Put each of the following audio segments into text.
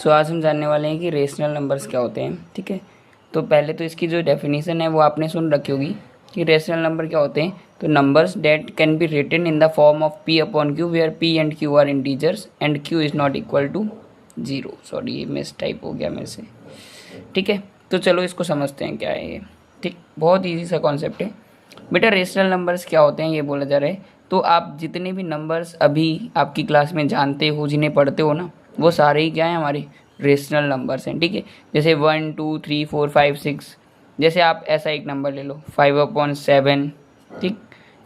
सो आज हम जानने वाले हैं कि रेशनल नंबर्स क्या होते हैं। ठीक है, तो पहले तो इसकी जो डेफिनेशन है वो आपने सुन रखी होगी कि रेशनल नंबर क्या होते हैं। तो numbers that can be written in the form of p upon q where p and q are integers and q is not equal to 0। Sorry, ये मिस टाइप हो गया मेरे से। ठीक है, तो चलो इसको समझते हैं क्या है ये। ठीक, बहुत ईजी सा कॉन्सेप्ट है बेटा। रेशनल नंबर्स क्या होते हैं ये बोला जा रहा है। तो आप जितने भी नंबर्स अभी आपकी क्लास में जानते हो, जिन्हें पढ़ते हो ना, वो सारे ही क्या हैं, हमारे रेशनल नंबर्स हैं। ठीक है, जैसे 1 2 3 4 5 6। जैसे आप ऐसा एक नंबर ले लो 5/7, ठीक,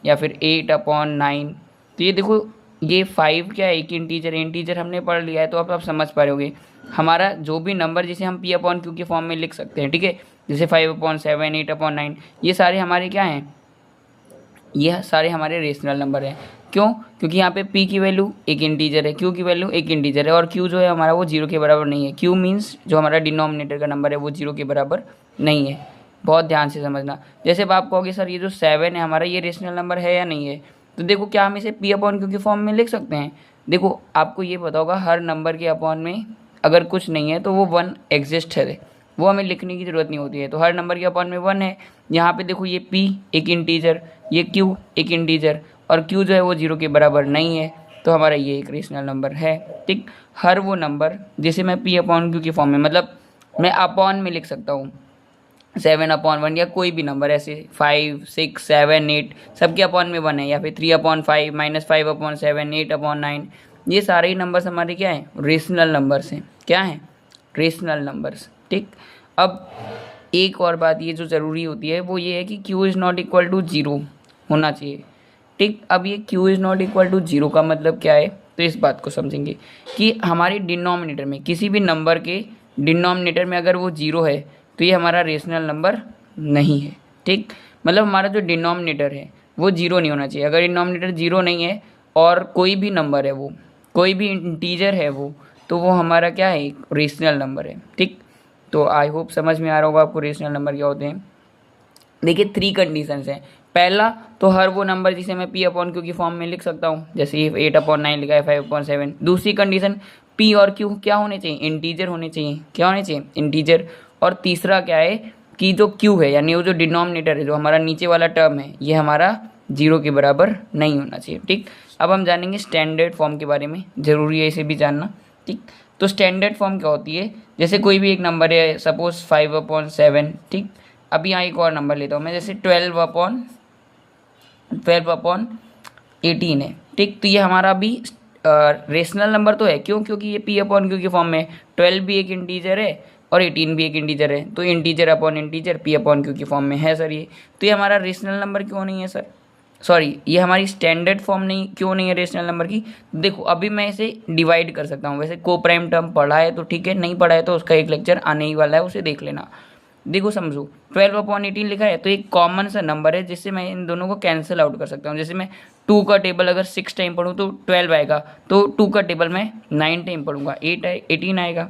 या फिर 8/9। तो ये देखो, ये 5 क्या है, एक इंटीजर है। इंटीजर हमने पढ़ लिया है, तो आप समझ पा रहे होगे हमारा जो भी नंबर जिसे हम p/q के फॉर्म में लिख सकते हैं। ठीक है, जैसे 5/7, 8/9, ये सारे हमारे क्या हैं, ये सारे हमारे रेशनल नंबर हैं। क्यों? क्योंकि यहाँ पे p की वैल्यू एक इंटीजर है, q की वैल्यू एक इंटीजर है, और q जो है हमारा वो 0 के बराबर नहीं है। q मीन्स जो हमारा डिनोमिनेटर का नंबर है वो 0 के बराबर नहीं है। बहुत ध्यान से समझना। जैसे अब आप कहोगे सर ये जो 7 है हमारा, ये रेशनल नंबर है या नहीं है, तो देखो क्या हम इसे p/q के फॉर्म में लिख सकते हैं। देखो आपको ये पता होगा हर नंबर के अपॉन में अगर कुछ नहीं है तो वो 1 एग्जिस्ट है, वो हमें लिखने की ज़रूरत नहीं होती है। तो हर नंबर के अपॉन में 1 है। यहाँ पे देखो ये p एक इंटीजर, ये q एक इंटीजर, और q जो है वो 0 के बराबर नहीं है, तो हमारा ये एक रेशनल नंबर है। ठीक, हर वो नंबर जिसे मैं p/q के फॉर्म में, मतलब मैं अपॉन में लिख सकता हूँ 7/1 या कोई भी नंबर, ऐसे 5 6 7 8 सबके अपॉन में 1 है, या फिर 3/5 -5/7 8/9। ये सारे ही नंबर्स हमारे क्या हैं, रेशनल नंबर्स हैं। क्या हैं, रेशनल नंबर्स। ठीक, अब एक और बात ये जो ज़रूरी होती है वो ये है कि q is not equal to 0 होना चाहिए। ठीक, अब ये q is not equal to 0 का मतलब क्या है, तो इस बात को समझेंगे कि हमारे डिनोमिनेटर में, किसी भी नंबर के डिनोमिनेटर में अगर वो 0 है तो ये हमारा रेशनल नंबर नहीं है। ठीक, मतलब हमारा जो डिनोमिनेटर है वो 0 नहीं होना चाहिए। अगर डिनोमिनेटर 0 नहीं है और कोई भी नंबर है, वो कोई भी इंटीजर है वो, तो वो हमारा क्या है, एक रेशनल नंबर है। ठीक, तो आई होप समझ में आ रहा होगा आपको रेशनल नंबर क्या होते हैं। देखिए 3 कंडीशंस हैं। पहला तो हर वो नंबर जिसे मैं p/q की फॉर्म में लिख सकता हूँ, जैसे ये 8/9 लिखा है, 5/7। दूसरी कंडीशन p और q क्या होने चाहिए, इंटीजर होने चाहिए। क्या होने चाहिए, इंटीजर। और तीसरा क्या है कि जो q है, यानी वो जो डिनोमिनेटर है, जो हमारा नीचे वाला टर्म है, ये हमारा 0 के बराबर नहीं होना चाहिए। ठीक, अब हम जानेंगे स्टैंडर्ड फॉर्म के बारे में, ज़रूरी है इसे भी जानना। ठीक, तो स्टैंडर्ड फॉर्म क्या होती है, जैसे कोई भी एक नंबर है, सपोज 5/7। ठीक, अभी यहाँ एक और नंबर लेता हूँ मैं, जैसे 12/18 है। ठीक, तो ये हमारा भी रेशनल नंबर तो है। क्यों? क्योंकि ये p/q के फॉर्म में 12 भी एक इंटीजर है और 18 भी एक इंटीजर है, तो इंटीजर अपॉन इंटीजर p/q के फॉर्म में है सर ये। तो ये हमारा रेशनल नंबर क्यों नहीं है सर, सॉरी, ये हमारी स्टैंडर्ड फॉर्म नहीं क्यों नहीं है रेशनल नंबर की। देखो अभी मैं इसे डिवाइड कर सकता हूँ। वैसे को प्राइम टर्म पढ़ा है तो ठीक है, नहीं पढ़ा है तो उसका एक लेक्चर आने ही वाला है, उसे देख लेना। देखो समझो, 12/18 लिखा है तो एक कॉमन सा नंबर है जिससे मैं इन दोनों को कैंसिल आउट कर सकता हूँ। जैसे मैं 2 का टेबल अगर 6 टाइम पढ़ूँ तो 12 आएगा, तो 2 का टेबल मैं 9 टाइम पढ़ूंगा, 18 आएगा।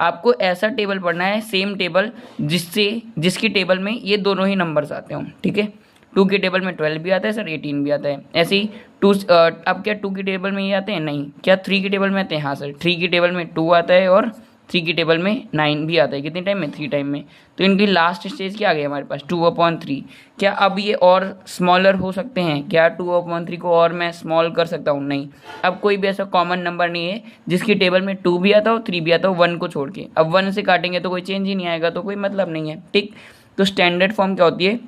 आपको ऐसा टेबल पढ़ना है, सेम टेबल, जिसकी टेबल में ये दोनों ही नंबर्स आते हों। ठीक है, 2 के टेबल में 12 भी आता है सर, 18 भी आता है। ऐसे ही अब क्या 2 के टेबल में ये आते हैं, नहीं। क्या 3 के टेबल में आते हैं, हाँ सर, 3 के टेबल में 2 आता है और 3 की टेबल में 9 भी आता है। कितने टाइम में, 3 टाइम में। तो इनकी लास्ट स्टेज क्या आ गई हमारे पास, 2/3। क्या अब ये और स्मॉलर हो सकते हैं, क्या 2/3 को और मैं स्मॉल कर सकता हूँ, नहीं। अब कोई भी ऐसा कॉमन नंबर नहीं है जिसकी टेबल में 2 भी आता हो, 3 भी आता हो, 1 को छोड़ के। अब 1 से काटेंगे तो कोई चेंज ही नहीं आएगा, तो कोई मतलब नहीं है। ठीक, तो स्टैंडर्ड फॉर्म क्या होती है,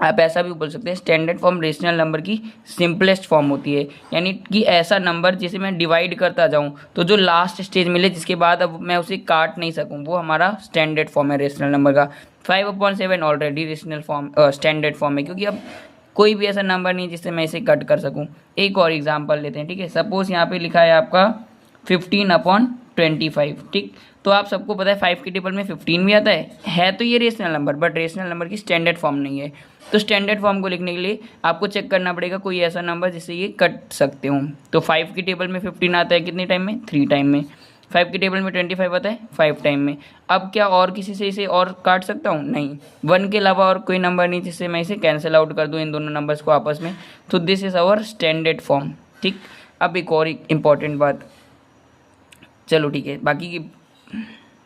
आप ऐसा भी बोल सकते हैं, स्टैंडर्ड फॉर्म रेशनल नंबर की सिंपलेस्ट फॉर्म होती है। यानी कि ऐसा नंबर जिसे मैं डिवाइड करता जाऊं तो जो लास्ट स्टेज मिले, जिसके बाद अब मैं उसे काट नहीं सकूं, वो हमारा स्टैंडर्ड फॉर्म है रेशनल नंबर का। 5/7 already rational form, standard form है, क्योंकि अब कोई भी ऐसा नंबर नहीं जिससे मैं इसे कट कर सकूँ। एक और एग्जाम्पल लेते हैं। ठीक है, सपोज यहाँ पे लिखा है आपका 15/25। ठीक, तो आप सबको पता है 5 की टेबल में 15 भी आता है तो ये rational number, but rational number की स्टैंडर्ड फॉर्म नहीं है। तो स्टैंडर्ड फॉर्म को लिखने के लिए आपको चेक करना पड़ेगा कोई ऐसा नंबर जिससे ये कट सकते हो। तो 5 की टेबल में 15 आता है कितने टाइम में, 3 टाइम में। 5 की टेबल में 25 आता है 5 टाइम में। अब क्या और किसी से इसे और काट सकता हूँ, नहीं। 1 के अलावा और कोई नंबर नहीं जिससे मैं इसे कैंसिल आउट कर दूँ इन दोनों नंबर्स को आपस में। तो this is our standard form. ठीक, अब एक और इंपॉर्टेंट बात, चलो ठीक है, बाकी की